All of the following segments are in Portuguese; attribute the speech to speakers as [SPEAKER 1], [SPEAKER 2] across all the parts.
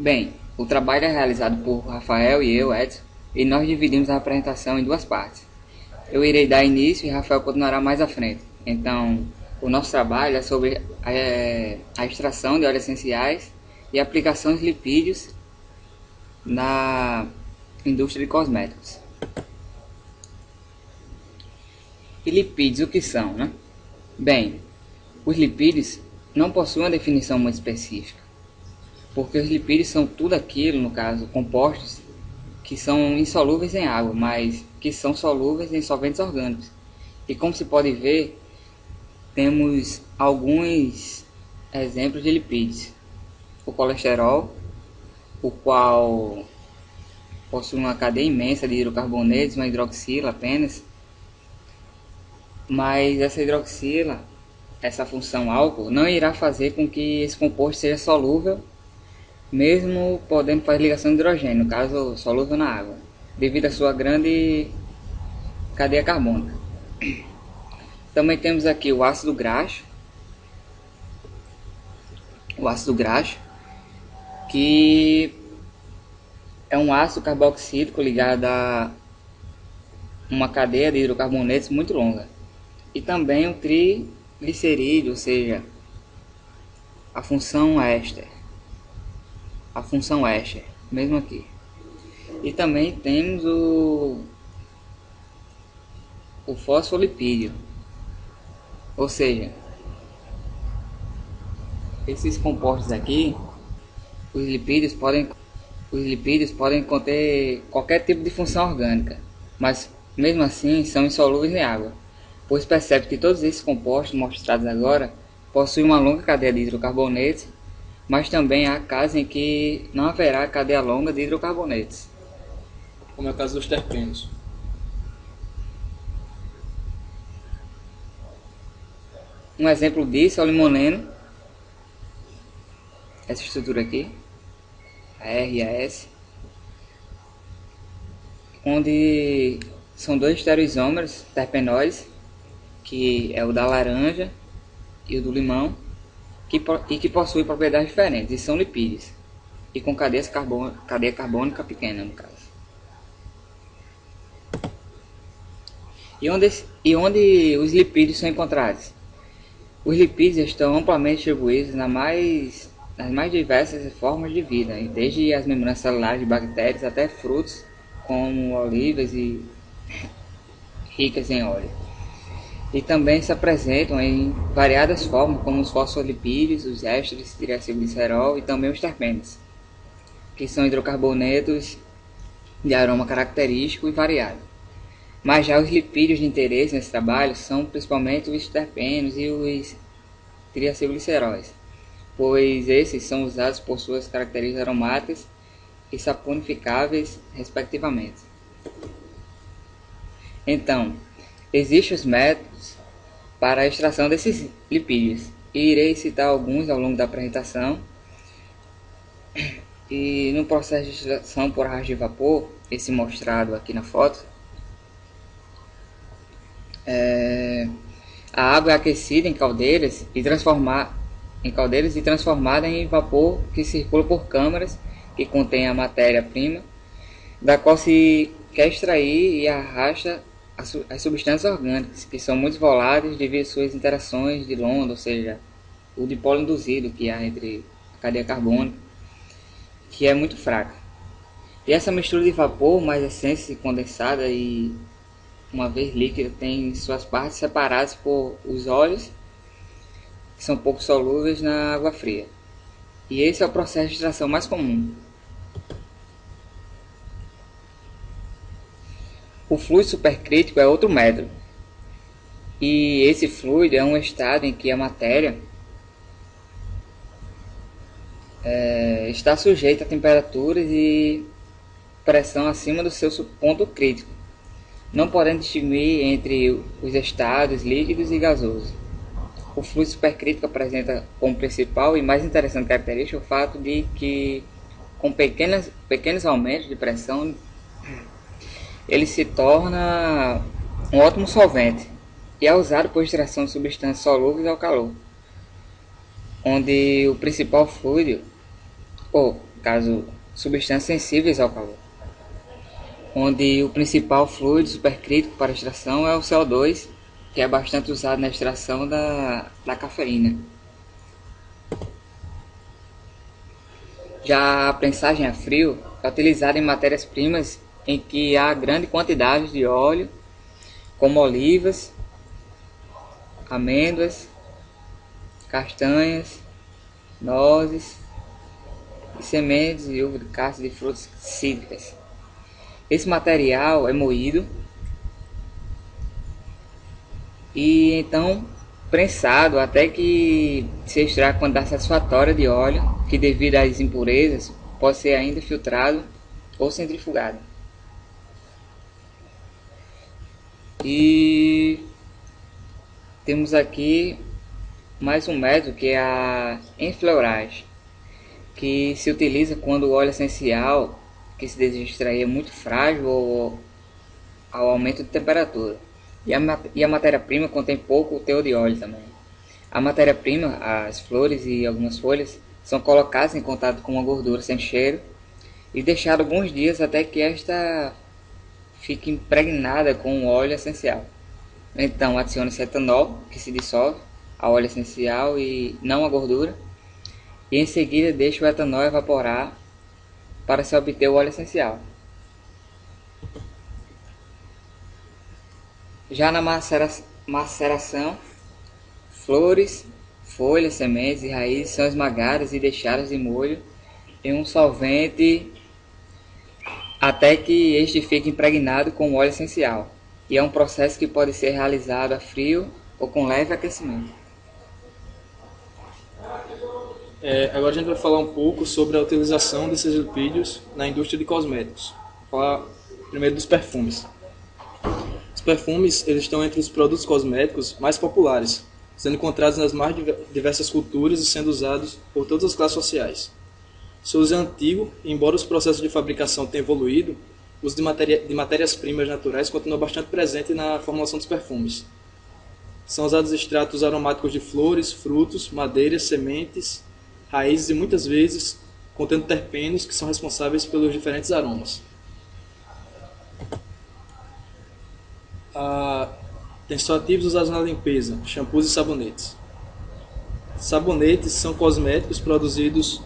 [SPEAKER 1] Bem, o trabalho é realizado por Rafael e eu, Edson, e nós dividimos a apresentação em duas partes. Eu irei dar início e Rafael continuará mais à frente. Então, o nosso trabalho é sobre a extração de óleos essenciais e aplicação de lipídios na indústria de cosméticos. E lipídios, o que são, né? Bem, os lipídios não possuem uma definição muito específica, porque os lipídios são tudo aquilo, no caso, compostos que são insolúveis em água, mas que são solúveis em solventes orgânicos. E como se pode ver, temos alguns exemplos de lipídios. O colesterol, o qual possui uma cadeia imensa de hidrocarbonetos, uma hidroxila apenas, mas essa hidroxila, essa função álcool, não irá fazer com que esse composto seja solúvel, mesmo podendo fazer ligação de hidrogênio, no caso solúvel na água, devido à sua grande cadeia carbônica. Também temos aqui o ácido graxo, que é um ácido carboxílico ligado a uma cadeia de hidrocarbonetos muito longa. E também o triglicerídeo, ou seja, a função éster, mesmo aqui. E também temos o fosfolipídio, ou seja, esses compostos aqui, os lipídios podem conter qualquer tipo de função orgânica, mas mesmo assim são insolúveis em água, pois percebe que todos esses compostos mostrados agora possuem uma longa cadeia de hidrocarbonetos, mas também há casos em que não haverá cadeia longa de hidrocarbonetos,
[SPEAKER 2] como é o caso dos terpenos.
[SPEAKER 1] Um exemplo disso é o limoneno, essa estrutura aqui, a R e a S, onde são dois estereoisômeros terpenóis, que é o da laranja e o do limão, que possuem propriedades diferentes e são lipídios, e com cadeia carbônica pequena, no caso. E onde os lipídios são encontrados? Os lipídios estão amplamente distribuídos nas mais diversas formas de vida, desde as membranas celulares de bactérias até frutos como olivas e ricas em óleo. E também se apresentam em variadas formas, como os fosfolipídios, os ésteres, triacilglicerol e também os terpenos, que são hidrocarbonetos de aroma característico e variado. Mas já os lipídios de interesse nesse trabalho são principalmente os terpenos e os triacilgliceróis, pois esses são usados por suas características aromáticas e saponificáveis, respectivamente. Então, existem os métodos para a extração desses lipídios, e irei citar alguns ao longo da apresentação. E no processo de extração por arrasto de vapor, esse mostrado aqui na foto, a água é aquecida em caldeiras e transformada em vapor que circula por câmaras que contém a matéria-prima, da qual se quer extrair e arrasta as substâncias orgânicas, que são muito voláteis devido às suas interações de London, ou seja, o dipolo induzido que há entre a cadeia carbônica, que é muito fraca. E essa mistura de vapor mais essência condensada e uma vez líquida tem suas partes separadas por os óleos, que são pouco solúveis na água fria. E esse é o processo de extração mais comum. O fluido supercrítico é outro método. E esse fluido é um estado em que a matéria está sujeita a temperaturas e pressão acima do seu ponto crítico, não podendo distinguir entre os estados líquidos e gasosos. O fluido supercrítico apresenta como principal e mais interessante característica o fato de que, com pequenos aumentos de pressão, ele se torna um ótimo solvente e é usado por extração de substâncias solúveis ao calor, onde o principal fluido, caso substâncias sensíveis ao calor, onde o principal fluido supercrítico para extração é o CO2, que é bastante usado na extração da cafeína. Já a prensagem a frio é utilizada em matérias-primas em que há grande quantidade de óleo, como olivas, amêndoas, castanhas, nozes e sementes e uva de casca de frutas cítricas. Esse material é moído e então prensado até que se extraia a quantidade satisfatória de óleo, que devido às impurezas pode ser ainda filtrado ou centrifugado. E temos aqui mais um método, que é a enfleuragem, que se utiliza quando o óleo essencial que se deseja extrair é muito frágil ou ao aumento de temperatura. E a matéria-prima contém pouco teor de óleo também. A matéria-prima, as flores e algumas folhas, são colocadas em contato com uma gordura sem cheiro e deixadas alguns dias até que esta fique impregnada com o óleo essencial. Então adiciona-se etanol, que se dissolve ao óleo essencial e não a gordura, e em seguida deixa o etanol evaporar para se obter o óleo essencial. Já na maceração, flores, folhas, sementes e raízes são esmagadas e deixadas de molho em um solvente até que este fique impregnado com o óleo essencial, e é um processo que pode ser realizado a frio ou com leve aquecimento.
[SPEAKER 2] Agora a gente vai falar um pouco sobre a utilização desses lipídios na indústria de cosméticos. Vou falar primeiro dos perfumes. Os perfumes eles estão entre os produtos cosméticos mais populares, sendo encontrados nas mais diversas culturas e sendo usados por todas as classes sociais. Seu uso é antigo, e embora os processos de fabricação tenham evoluído, o uso de matérias-primas naturais continua bastante presente na formulação dos perfumes. São usados extratos aromáticos de flores, frutos, madeiras, sementes, raízes e muitas vezes contendo terpenos que são responsáveis pelos diferentes aromas. Tensoativos usados na limpeza, shampoos e sabonetes. Sabonetes são cosméticos produzidos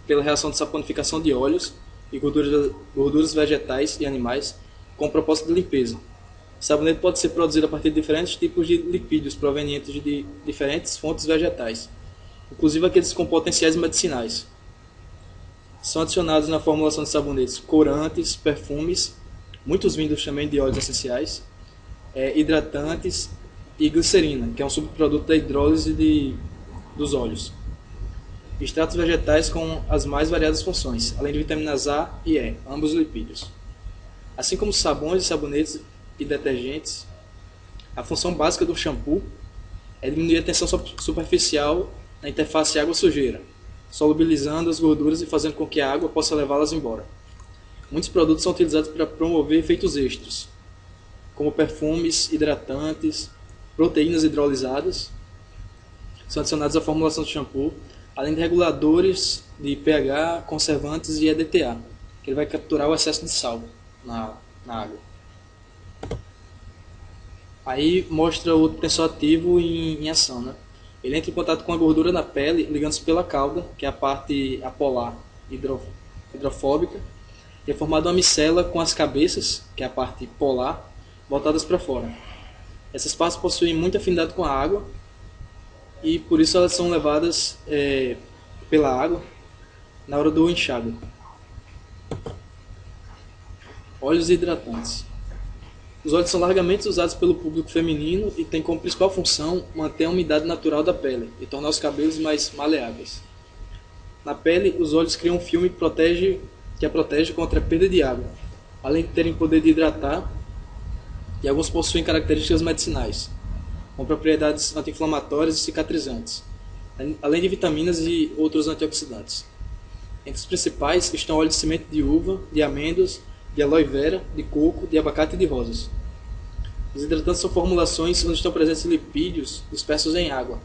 [SPEAKER 2] pela reação de saponificação de óleos e gorduras vegetais e animais com o propósito de limpeza. O sabonete pode ser produzido a partir de diferentes tipos de lipídios provenientes de diferentes fontes vegetais, inclusive aqueles com potenciais medicinais. São adicionados na formulação de sabonetes corantes, perfumes, muitos vindos também de óleos essenciais, hidratantes e glicerina, que é um subproduto da hidrólise dos óleos. Extratos vegetais com as mais variadas funções, além de vitaminas A e E, ambos lipídios. Assim como sabões e sabonetes e detergentes, a função básica do shampoo é diminuir a tensão superficial na interface água-sujeira, solubilizando as gorduras e fazendo com que a água possa levá-las embora. Muitos produtos são utilizados para promover efeitos extras, como perfumes, hidratantes, proteínas hidrolisadas, são adicionados à formulação do shampoo, além de reguladores de pH, conservantes e EDTA, que ele vai capturar o excesso de sal na água. Aí mostra o tensoativo em ação, né? Ele entra em contato com a gordura na pele, ligando-se pela cauda, que é a parte apolar hidrofóbica, e é formada uma micela com as cabeças, que é a parte polar, voltadas para fora. Essas partes possuem muita afinidade com a água, e por isso elas são levadas pela água na hora do enxágue. Óleos hidratantes. Os óleos são largamente usados pelo público feminino e têm como principal função manter a umidade natural da pele e tornar os cabelos mais maleáveis. Na pele, os óleos criam um filme que a protege contra a perda de água, além de terem poder de hidratar, e alguns possuem características medicinais, com propriedades anti-inflamatórias e cicatrizantes, além de vitaminas e outros antioxidantes. Entre os principais estão óleos de semente de uva, de amêndoas, de aloe vera, de coco, de abacate e de rosas. Os hidratantes são formulações onde estão presentes lipídios dispersos em água,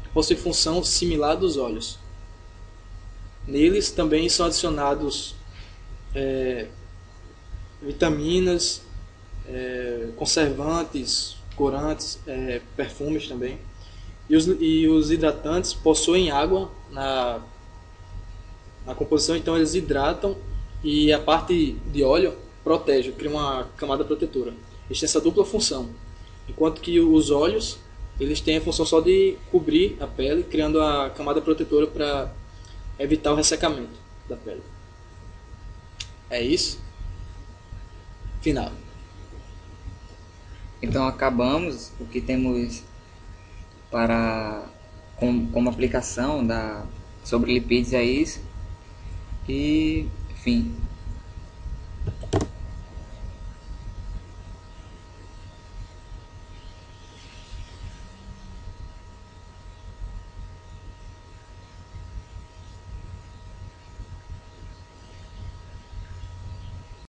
[SPEAKER 2] que possuem função similar à dos óleos. Neles também são adicionados vitaminas, conservantes, corantes, perfumes também. E os hidratantes possuem água na composição, então eles hidratam e a parte de óleo protege, cria uma camada protetora. Eles têm essa dupla função. Enquanto que os óleos, eles têm a função só de cobrir a pele, criando a camada protetora para evitar o ressecamento da pele. É isso. Final.
[SPEAKER 1] Então acabamos o que temos como aplicação sobre lipídios é isso. E, enfim,